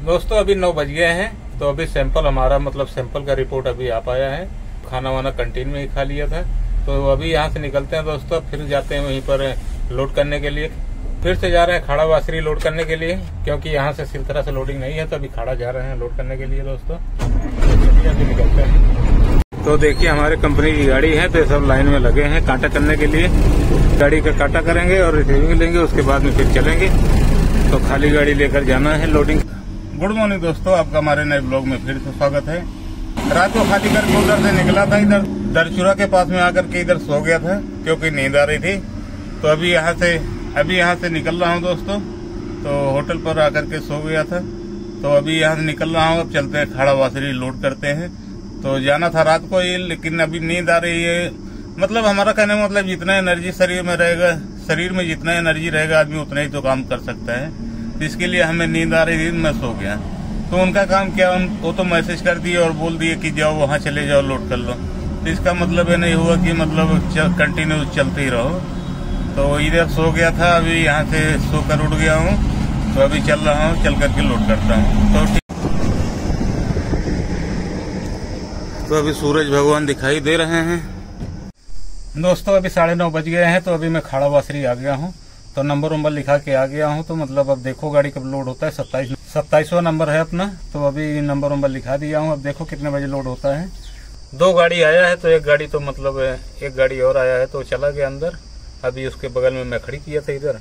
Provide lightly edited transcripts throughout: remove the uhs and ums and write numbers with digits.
दोस्तों अभी 9 बज गए हैं, तो अभी सैंपल हमारा मतलब सैंपल का रिपोर्ट अभी आ पाया है। खाना वाना कैंटीन में ही खा लिया था, तो अभी यहाँ से निकलते हैं दोस्तों, फिर जाते हैं वहीं पर लोड करने के लिए। फिर से जा रहे हैं खाड़ा वासरी लोड करने के लिए, क्योंकि यहाँ से सिलतरा से लोडिंग नहीं है, तो अभी खाड़ा जा रहे हैं लोड करने के लिए दोस्तों। अभी निकलते हैं। तो देखिए हमारे कंपनी की गाड़ी है, तो सब लाइन में लगे हैं कांटा करने के लिए। गाड़ी का कांटा करेंगे और रिसीविंग लेंगे, उसके बाद में फिर चलेंगे। तो खाली गाड़ी लेकर जाना है लोडिंग। गुड मॉर्निंग दोस्तों, आपका हमारे नए ब्लॉग में फिर से स्वागत है। रात को खाली करके उधर से निकला था, इधर दरचूरा के पास में आकर के इधर सो गया था, क्योंकि नींद आ रही थी। तो अभी यहाँ से निकल रहा हूँ दोस्तों। तो होटल पर आकर के सो गया था, तो अभी यहाँ से निकल रहा हूँ। अब चलते हैं खाड़ा वासरी लोड करते हैं। तो जाना था रात को ही, लेकिन अभी नींद आ रही है। मतलब हमारा कहने का मतलब जितना एनर्जी शरीर में रहेगा, शरीर में जितना एनर्जी रहेगा आदमी उतना ही तो काम कर सकता है। तो इसके लिए हमें नींद आ रही थी, मैं सो गया। तो उनका काम क्या, वो तो मैसेज कर दिए और बोल दिए कि जाओ वहाँ चले जाओ लोड कर लो। तो इसका मतलब ये नहीं हुआ कि मतलब कंटिन्यू चलते ही रहो। तो इधर सो गया था, अभी यहाँ से सोकर उठ गया हूँ। तो अभी चल रहा हूँ, चल करके लोड करता हूँ। तो अभी सूरज भगवान दिखाई दे रहे हैं दोस्तों। अभी 9:30 बज गए हैं, तो अभी मैं खाड़ा वासरी आ गया हूँ। तो नंबर लिखा के आ गया हूँ। तो मतलब अब देखो गाड़ी कब लोड होता है। 27वां नंबर है अपना। तो अभी नंबर लिखा दिया हूँ। अब देखो कितने बजे लोड होता है। 2 गाड़ी आया है, तो एक गाड़ी तो मतलब एक गाड़ी और आया है, तो चला गया अंदर। अभी उसके बगल में मैं खड़ी किया था इधर।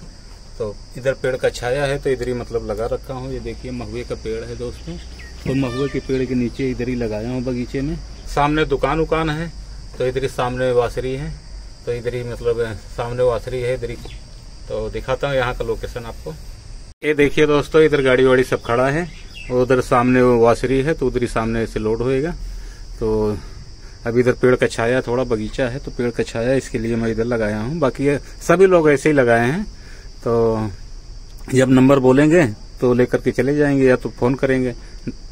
तो इधर पेड़ का छाया है, तो इधर ही मतलब लगा रखा हूँ। ये देखिए महुए का पेड़ है दोस्तों। तो महुए के पेड़ के नीचे इधर ही लगाया हूँ बगीचे में। सामने दुकान उकान है, तो इधर ही सामने वासरी है। तो इधर ही मतलब सामने वासरी है इधर ही। तो दिखाता हूँ यहाँ का लोकेशन आपको। ये देखिए दोस्तों, इधर गाड़ी वाड़ी सब खड़ा है, उधर सामने वासरी है, तो उधर ही सामने से लोड होएगा। तो अभी इधर पेड़ का छाया, थोड़ा बगीचा है, तो पेड़ का छाया इसके लिए मैं इधर लगाया हूँ। बाकी सभी लोग ऐसे ही लगाए हैं। तो जब नंबर बोलेंगे तो लेकर के चले जाएंगे, या तो फोन करेंगे।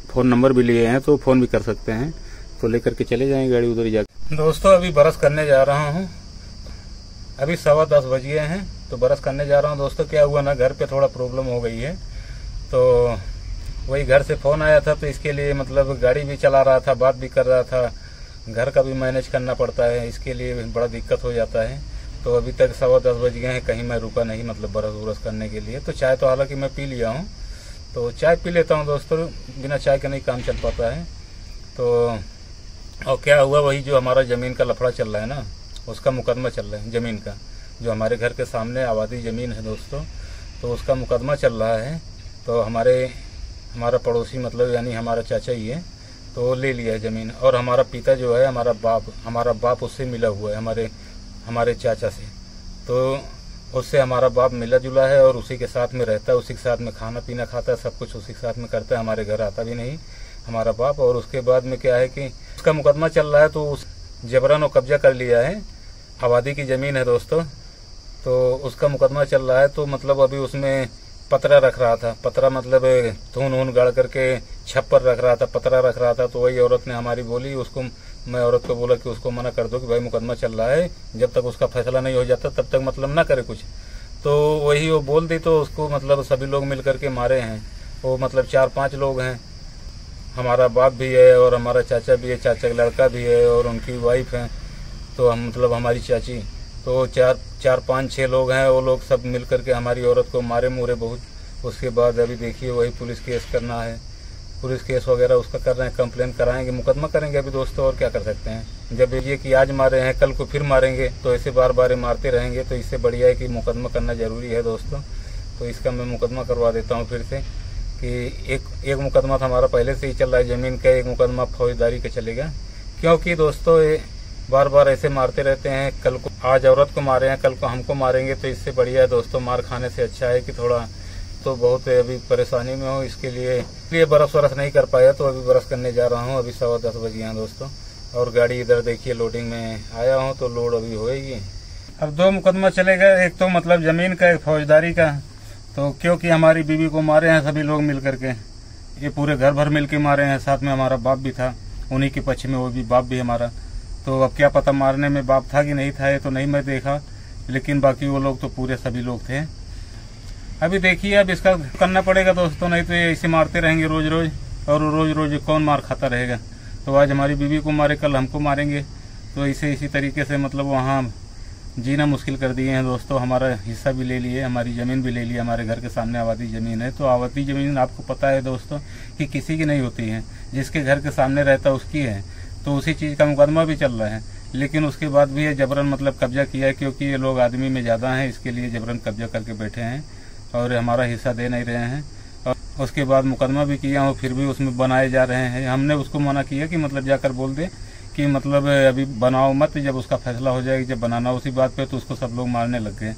फोन नंबर भी लिए हैं, तो फोन भी कर सकते हैं। तो लेकर के चले जाएंगे गाड़ी उधर ही जाकर। दोस्तों अभी बरस करने जा रहा हूँ। अभी 10:15 बज गए हैं, तो बरस करने जा रहा हूँ दोस्तों। क्या हुआ ना, घर पे थोड़ा प्रॉब्लम हो गई है। तो वही घर से फोन आया था, तो इसके लिए मतलब गाड़ी भी चला रहा था, बात भी कर रहा था, घर का भी मैनेज करना पड़ता है, इसके लिए बड़ा दिक्कत हो जाता है। तो अभी तक 10:15 बज गए हैं, कहीं मैं रुका नहीं मतलब बरस उरस करने के लिए। तो चाय तो हालांकि मैं पी लिया हूँ, तो चाय पी लेता हूँ दोस्तों। बिना चाय के नहीं काम चल पाता है। तो और क्या हुआ, वही जो हमारा जमीन का लफड़ा चल रहा है ना, उसका मुकदमा चल रहा है जमीन का। जो हमारे घर के सामने आबादी जमीन है दोस्तों, तो उसका मुकदमा चल रहा है। तो हमारा पड़ोसी मतलब यानी हमारा चाचा ही है, तो ले लिया है जमीन। और हमारा पिता जो है, हमारा बाप उससे मिला हुआ है, हमारे चाचा से। तो उससे हमारा बाप मिला जुला है, और उसी के साथ में रहता है, उसी के साथ में खाना पीना खाता है, सब कुछ उसी के साथ में करता है। हमारे घर आता भी नहीं हमारा बाप। और उसके बाद में क्या है कि उसका मुकदमा चल रहा है, तो उस जबरन और कब्जा कर लिया है। आबादी की जमीन है दोस्तों, तो उसका मुकदमा चल रहा है। तो मतलब अभी उसमें पतरा रख रहा था, पतरा मतलब धून गाड़ करके छप्पर रख रहा था, पतरा रख रहा था। तो वही औरत ने हमारी बोली, उसको मैं औरत को बोला कि उसको मना कर दो कि भाई मुकदमा चल रहा है, जब तक उसका फैसला नहीं हो जाता तब तक मतलब ना करे कुछ। तो वही वो बोल दी, तो उसको मतलब सभी लोग मिल करके मारे हैं। वो मतलब 4-5 लोग हैं। हमारा बाप भी है, और हमारा चाचा भी है, चाचा का लड़का भी है, और उनकी वाइफ है। तो हम मतलब हमारी चाची, तो 4-5-6 लोग हैं। वो लोग सब मिल करके हमारी औरत को मारे मुरे बहुत। उसके बाद अभी देखिए वही पुलिस केस करना है, पुलिस केस वगैरह उसका कर रहे हैं, कंप्लेन कराएंगे, मुकदमा करेंगे अभी दोस्तों। और क्या कर सकते हैं, जब ये कि आज मारे हैं कल को फिर मारेंगे, तो ऐसे बार बार मारते रहेंगे। तो इससे बढ़िया है कि मुकदमा करना जरूरी है दोस्तों। तो इसका मैं मुकदमा करवा देता हूँ फिर से, कि एक मुकदमा था हमारा पहले से ही चल रहा है जमीन का, एक मुकदमा फौजदारी का चलेगा। क्योंकि दोस्तों बार बार ऐसे मारते रहते हैं, कल को आज औरत को मारे हैं, कल को हमको मारेंगे। तो इससे बढ़िया है दोस्तों, मार खाने से अच्छा है कि थोड़ा तो बहुत अभी परेशानी में हो, इसके लिए बरस वरस नहीं कर पाया। तो अभी बरस करने जा रहा हूँ। अभी 10:15 बज गए हैं दोस्तों, और गाड़ी इधर देखिए लोडिंग में आया हूँ, तो लोड अभी होएगी। अब 2 मुकदमा चलेगा, एक तो मतलब जमीन का, एक फौजदारी का। तो क्योंकि हमारी बीवी को मारे हैं सभी लोग मिल करके, ये पूरे घर भर मिल के मारे हैं। साथ में हमारा बाप भी था, उन्हीं के पक्ष में वो भी बाप भी हमारा। तो अब क्या पता मारने में बाप था कि नहीं था, ये तो नहीं मैं देखा, लेकिन बाकी वो लोग तो पूरे सभी लोग थे। अभी देखिए अब इसका करना पड़ेगा दोस्तों, नहीं तो ये ऐसे मारते रहेंगे रोज रोज, और रोज रोज कौन मार खाता रहेगा। तो आज हमारी बीवी को मारे, कल हमको मारेंगे। तो इसी तरीके से मतलब वहाँ जीना मुश्किल कर दिए हैं दोस्तों। हमारा हिस्सा भी ले लिए, हमारी ज़मीन भी ले ली। हमारे घर के सामने आबादी ज़मीन है। तो आबादी ज़मीन आपको पता है दोस्तों कि किसी की नहीं होती है, जिसके घर के सामने रहता उसकी है। तो उसी चीज़ का मुकदमा भी चल रहा है, लेकिन उसके बाद भी ये जबरन मतलब कब्जा किया है, क्योंकि ये लोग आदमी में ज़्यादा हैं, इसके लिए जबरन कब्जा करके बैठे हैं और हमारा हिस्सा दे नहीं रहे हैं। और उसके बाद मुकदमा भी किया और फिर भी उसमें बनाए जा रहे हैं। हमने उसको मना किया कि मतलब जाकर बोल दे कि मतलब अभी बनाओ मत, जब उसका फैसला हो जाएगा जब बनाना उसी बात पे। तो उसको सब लोग मारने लग गए,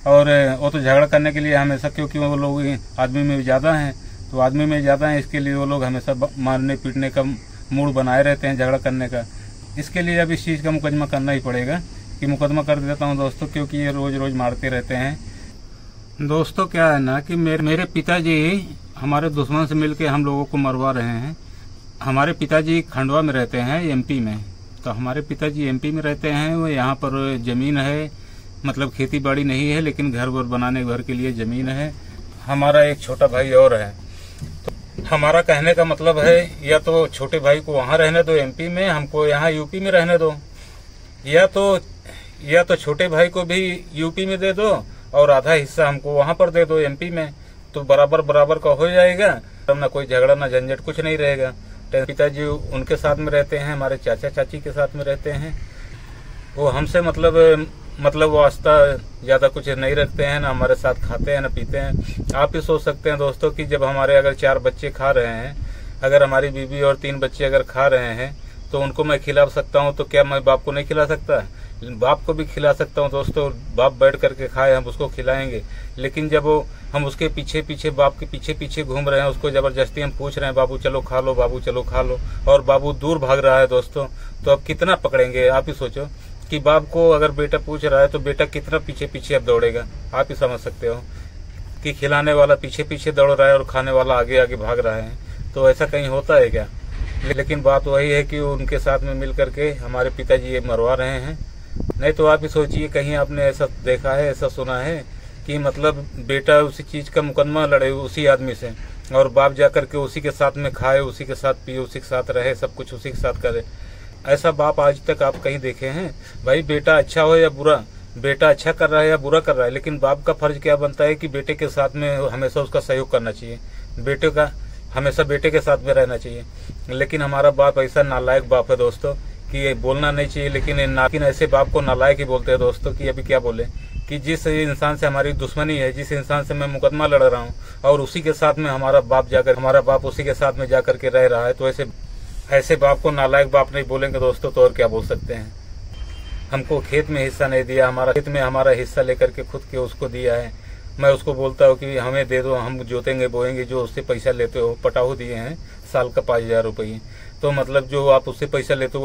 और वो तो झगड़ा करने के लिए हमेशा, क्योंकि वो लोग आदमी में ज़्यादा हैं, तो आदमी में ज़्यादा हैं, इसके लिए वो लोग हमेशा मारने पीटने का मूड बनाए रहते हैं, झगड़ा करने का। इसके लिए अब इस चीज़ का मुकदमा करना ही पड़ेगा कि मुकदमा कर देता हूँ दोस्तों, क्योंकि ये रोज रोज मारते रहते हैं। दोस्तों क्या है ना कि मेरे पिताजी हमारे दुश्मन से मिलके हम लोगों को मरवा रहे हैं। हमारे पिताजी खंडवा में रहते हैं, एमपी में। तो हमारे पिताजी एमपी में रहते हैं, वो यहाँ पर ज़मीन है, मतलब खेती बाड़ी नहीं है, लेकिन घर वर बनाने घर के लिए ज़मीन है। हमारा एक छोटा भाई और है। तो हमारा कहने का मतलब है, या तो छोटे भाई को वहाँ रहने दो एमपी में, हमको यहाँ यूपी में रहने दो, या तो छोटे भाई को भी यूपी में दे दो और आधा हिस्सा हमको वहाँ पर दे दो एमपी में। तो बराबर बराबर का हो जाएगा, तब ना कोई झगड़ा ना झंझट कुछ नहीं रहेगा। पिताजी उनके साथ में रहते हैं, हमारे चाचा चाची के साथ में रहते हैं। वो हमसे मतलब वास्ता ज्यादा कुछ नहीं रखते हैं, ना हमारे साथ खाते हैं ना पीते हैं। आप ही सोच सकते हैं दोस्तों कि जब हमारे अगर 4 बच्चे खा रहे हैं, अगर हमारी बीवी और 3 बच्चे अगर खा रहे हैं, तो उनको मैं खिला सकता हूँ, तो क्या मैं बाप को नहीं खिला सकता? बाप को भी खिला सकता हूँ दोस्तों। बाप बैठ करके खाए, हम उसको खिलाएंगे। लेकिन जब हम उसके पीछे बाप के पीछे घूम रहे हैं, उसको जबरदस्ती हम पूछ रहे हैं बाबू चलो खा लो, बाबू चलो खा लो, और बाबू दूर भाग रहा है दोस्तों, तो अब कितना पकड़ेंगे? आप ही सोचो कि बाप को अगर बेटा पूछ रहा है तो बेटा कितना पीछे अब दौड़ेगा। आप ही समझ सकते हो कि खिलाने वाला पीछे दौड़ रहा है और खाने वाला आगे भाग रहा है। तो ऐसा कहीं होता है क्या? लेकिन बात वही है कि उनके साथ में मिल करके हमारे पिताजी ये मरवा रहे हैं। नहीं तो आप ही सोचिए, कहीं आपने ऐसा देखा है, ऐसा सुना है कि मतलब बेटा उसी चीज का मुकदमा लड़े उसी आदमी से, और बाप जाकर के उसी के साथ में खाए, उसी के साथ पिए, उसी के साथ रहे, सब कुछ उसी के साथ करे? ऐसा बाप आज तक आप कहीं देखे हैं? भाई बेटा अच्छा हो या बुरा, बेटा अच्छा कर रहा है या बुरा कर रहा है, लेकिन बाप का फर्ज क्या बनता है कि बेटे के साथ में हमेशा उसका सहयोग करना चाहिए, बेटे का हमेशा बेटे के साथ में रहना चाहिए। लेकिन हमारा बाप ऐसा नालायक बाप है दोस्तों कि ये बोलना नहीं चाहिए, लेकिन ऐसे बाप को नालायक ही बोलते हैं दोस्तों कि अभी क्या बोले कि जिस इंसान से हमारी दुश्मनी है, जिस इंसान से मैं मुकदमा लड़ रहा हूँ, और उसी के साथ में हमारा बाप उसी के साथ में जाकर के रह रहा है, तो ऐसे बाप को नालायक बाप नहीं बोलेंगे दोस्तों, तो और क्या बोल सकते हैं? हमको खेत में हिस्सा नहीं दिया, हमारा खेत में हमारा हिस्सा लेकर के खुद के उसको दिया है। मैं उसको बोलता हूँ कि हमें दे दो, हम जोतेंगे बोएंगे। जो उससे पैसा लेते हो, पटाहू दिए हैं साल का 5000 रुपये, तो मतलब जो आप उससे पैसा लेते हो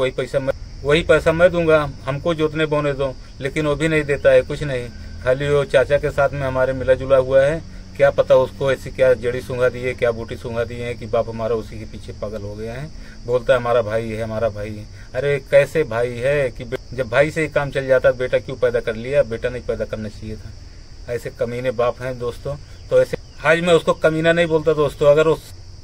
वही पैसा मैं दूंगा, हमको जोतने बोने दो। लेकिन वो भी नहीं देता है, कुछ नहीं, खाली वो चाचा के साथ में हमारे मिला जुला हुआ है। क्या पता उसको ऐसी क्या जड़ी सूंघा दी है, क्या बूटी सूंघा दी है कि बाप हमारा उसी के पीछे पागल हो गया है। बोलता है हमारा भाई है, हमारा भाई है। अरे कैसे भाई है कि जब भाई से ही काम चल जाता, बेटा क्यों पैदा कर लिया? बेटा नहीं पैदा करना चाहिए था। ऐसे कमीने बाप हैं दोस्तों। तो ऐसे आज मैं उसको कमीना नहीं बोलता दोस्तों, अगर वो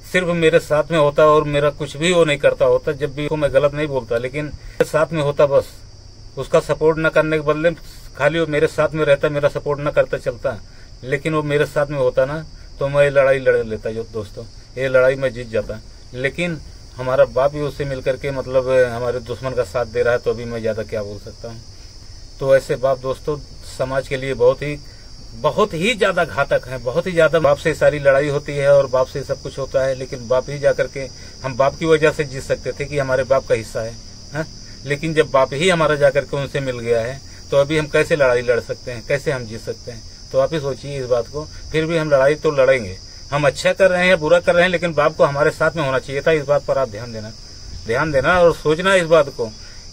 सिर्फ मेरे साथ में होता और मेरा कुछ भी वो नहीं करता होता, जब भी मैं गलत नहीं बोलता, लेकिन साथ में होता, बस उसका सपोर्ट न करने के बदले खाली वो मेरे साथ में रहता, मेरा सपोर्ट न करता चलता, लेकिन वो मेरे साथ में होता ना, तो मैं लड़ाई लड़ लेता जो दोस्तों, ये लड़ाई में जीत जाता। लेकिन हमारा बाप ही उससे मिलकर के मतलब हमारे दुश्मन का साथ दे रहा है, तो अभी मैं ज्यादा क्या बोल सकता हूँ। तो ऐसे बाप दोस्तों समाज के लिए बहुत ही ज्यादा घातक है, बहुत ही ज्यादा। बाप से सारी लड़ाई होती है और बाप से सब कुछ होता है, लेकिन बाप ही जाकर के हम बाप की वजह से जीत सकते थे कि हमारे बाप का हिस्सा है, हा? लेकिन जब बाप ही हमारा जाकर के उनसे मिल गया है, तो अभी हम कैसे लड़ाई लड़ सकते हैं, कैसे हम जीत सकते हैं? तो आप ही सोचिए इस बात को। फिर भी हम लड़ाई तो लड़ेंगे, हम अच्छा कर रहे हैं या बुरा कर रहे हैं, लेकिन बाप को हमारे साथ में होना चाहिए था। इस बात पर आप ध्यान देना और सोचना इस बात को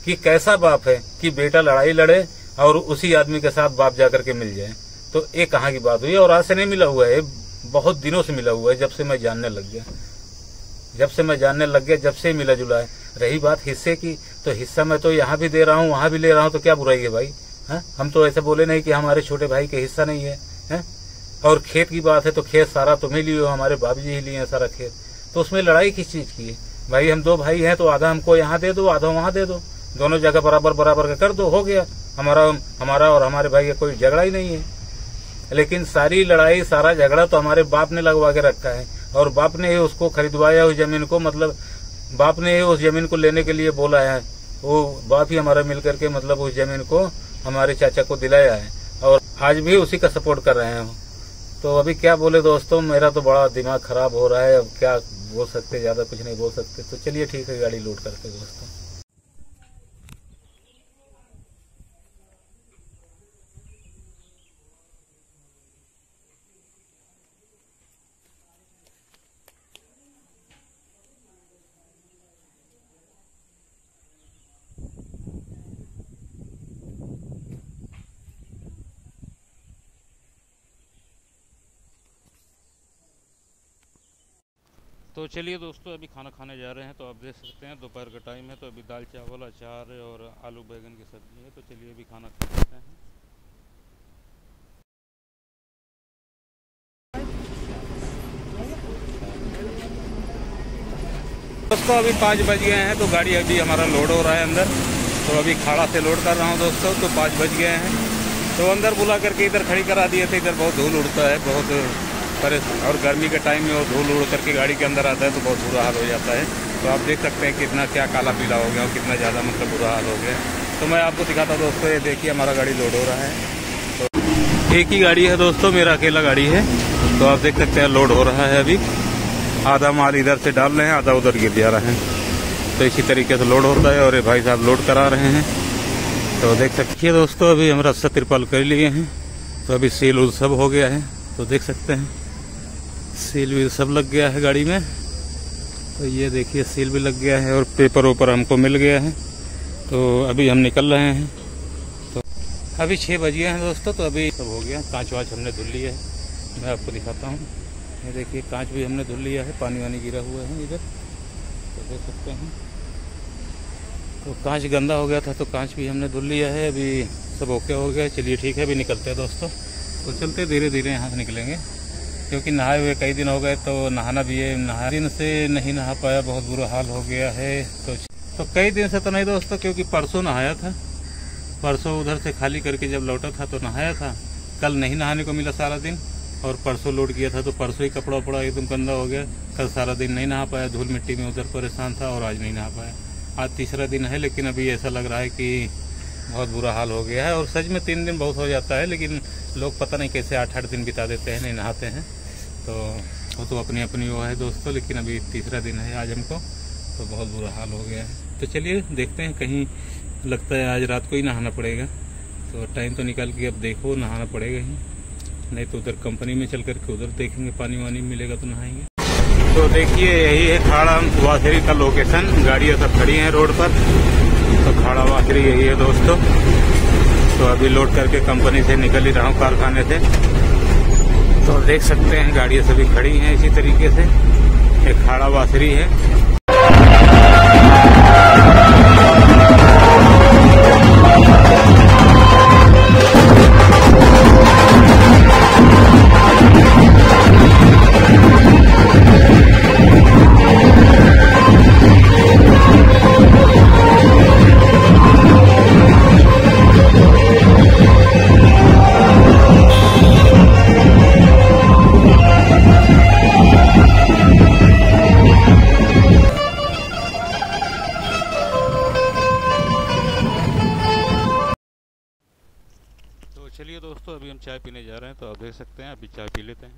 कि कैसा बाप है कि बेटा लड़ाई लड़े और उसी आदमी के साथ बाप जाकर के मिल जाए। तो ये कहाँ की बात हुई? और आज से नहीं मिला हुआ है, बहुत दिनों से मिला हुआ है, जब से मैं जानने लग गया, जब से मिला जुला है। रही बात हिस्से की, तो हिस्सा मैं तो यहाँ भी दे रहा हूँ, वहां भी ले रहा हूँ, तो क्या बुराई है भाई? हम तो ऐसे बोले नहीं कि हमारे छोटे भाई के हिस्सा नहीं है, और खेत की बात है तो खेत सारा तुम्हें लिए हो, हमारे बाप जी ही लिए हैं सारा खेत, तो उसमें लड़ाई किस चीज की है भाई? हम 2 भाई हैं तो आधा हमको यहाँ दे दो, आधा वहाँ दे दो, दोनों जगह बराबर बराबर का कर दो, हो गया। हमारा और हमारे भाई का कोई झगड़ा ही नहीं है। लेकिन सारी लड़ाई सारा झगड़ा तो हमारे बाप ने लगवा के रखा है, और बाप ने ही उसको खरीदवाया उस जमीन को, मतलब बाप ने ही उस जमीन को लेने के लिए बोला है। वो बाप ही हमारा मिल करके मतलब उस जमीन को हमारे चाचा को दिलाया है, और आज भी उसी का सपोर्ट कर रहे हैं। तो अभी क्या बोले दोस्तों, मेरा तो बड़ा दिमाग खराब हो रहा है। अब क्या बोल सकते, ज्यादा कुछ नहीं बोल सकते। तो चलिए ठीक है, गाड़ी लोड करते दोस्तों। तो चलिए दोस्तों, अभी खाना खाने जा रहे हैं। तो आप देख सकते हैं दोपहर का टाइम है, तो अभी दाल चावल अचार और आलू बैंगन की सब्जी है। तो चलिए अभी खाना खा लेते हैं। दोस्तों अभी 5 बज गए हैं, तो गाड़ी अभी हमारा लोड हो रहा है अंदर। तो अभी खाड़ा से लोड कर रहा हूँ दोस्तों। तो 5 बज गए हैं, तो अंदर बुला करके इधर खड़ी करा दिए थे। इधर बहुत धूल उड़ता है, बहुत परेशान, और गर्मी के टाइम में वो धूल उड़ करके गाड़ी के अंदर आता है तो बहुत बुरा हाल हो जाता है। तो आप देख सकते हैं कितना क्या काला पीला हो गया और कितना ज़्यादा मतलब बुरा हाल हो गया। तो मैं आपको दिखाता दोस्तों, ये देखिए हमारा गाड़ी लोड हो रहा है। तो एक ही गाड़ी है दोस्तों, मेरा अकेला गाड़ी है। तो आप देख सकते हैं लोड हो रहा है। अभी आधा माल इधर से डाल रहे हैं, आधा उधर गिर जा रहा है। तो इसी तरीके से लोड होता है, और ये भाई साहब लोड करा रहे हैं। तो देख सकते हैं दोस्तों, अभी हम रास्ता तिरपाल कर लिए हैं। तो अभी सील उल सब हो गया है। तो देख सकते हैं सील भी सब लग गया है गाड़ी में। तो ये देखिए सील भी लग गया है, और पेपर ऊपर हमको मिल गया है। तो अभी हम निकल रहे हैं। तो अभी 6 बज गए हैं दोस्तों। तो अभी सब हो गया, कांच वाँच हमने धुल लिया है। मैं आपको दिखाता हूँ, ये देखिए कांच भी हमने धुल लिया है। पानी वानी गिरा हुआ है इधर, तो देख सकते हैं। तो कांच गंदा हो गया था, तो कांच भी हमने धुल लिया है। अभी सब ओके हो गया। चलिए ठीक है, अभी निकलते हैं दोस्तों। तो चलते धीरे धीरे यहाँ से निकलेंगे, क्योंकि नहाए हुए कई दिन हो गए। तो नहाना भी है, नहा दिन से नहीं नहा पाया, बहुत बुरा हाल हो गया है। तो कई दिन से तो नहीं दोस्तों, क्योंकि परसों नहाया था। परसों उधर से खाली करके जब लौटा था तो नहाया था। कल नहीं नहाने को मिला सारा दिन, और परसों लोड किया था तो परसों ही कपड़ा उपड़ा एकदम गंदा हो गया। कल सारा दिन नहीं नहा पाया, धूल मिट्टी में उधर परेशान था, और आज नहीं नहा पाया। आज तीसरा दिन है, लेकिन अभी ऐसा लग रहा है कि बहुत बुरा हाल हो गया है। और सच में 3 दिन बहुत हो जाता है, लेकिन लोग पता नहीं कैसे 8-8 दिन बिता देते हैं, नहीं नहाते हैं। तो वो तो अपनी अपनी वो है दोस्तों, लेकिन अभी तीसरा दिन है आज हमको, तो बहुत बुरा हाल हो गया है। तो चलिए देखते हैं, कहीं लगता है आज रात को ही नहाना पड़ेगा। तो टाइम तो निकाल के अब देखो, नहाना पड़ेगा ही, नहीं तो उधर कंपनी में चल करके उधर देखेंगे, पानी वानी मिलेगा तो नहाएंगे। तो देखिए यही है खाड़ा वासरी का लोकेशन। गाड़ियाँ सब खड़ी हैं रोड पर। तो खाड़ा वासरी यही है दोस्तों। तो अभी लोड करके कंपनी से निकल ही रहा हूँ, कारखाने से। तो देख सकते हैं गाड़ियाँ सभी खड़ी हैं इसी तरीके से। एक खाड़ा वासरी है। चलिए दोस्तों, अभी हम चाय पीने जा रहे हैं। तो आप देख सकते हैं, अभी चाय पी लेते हैं।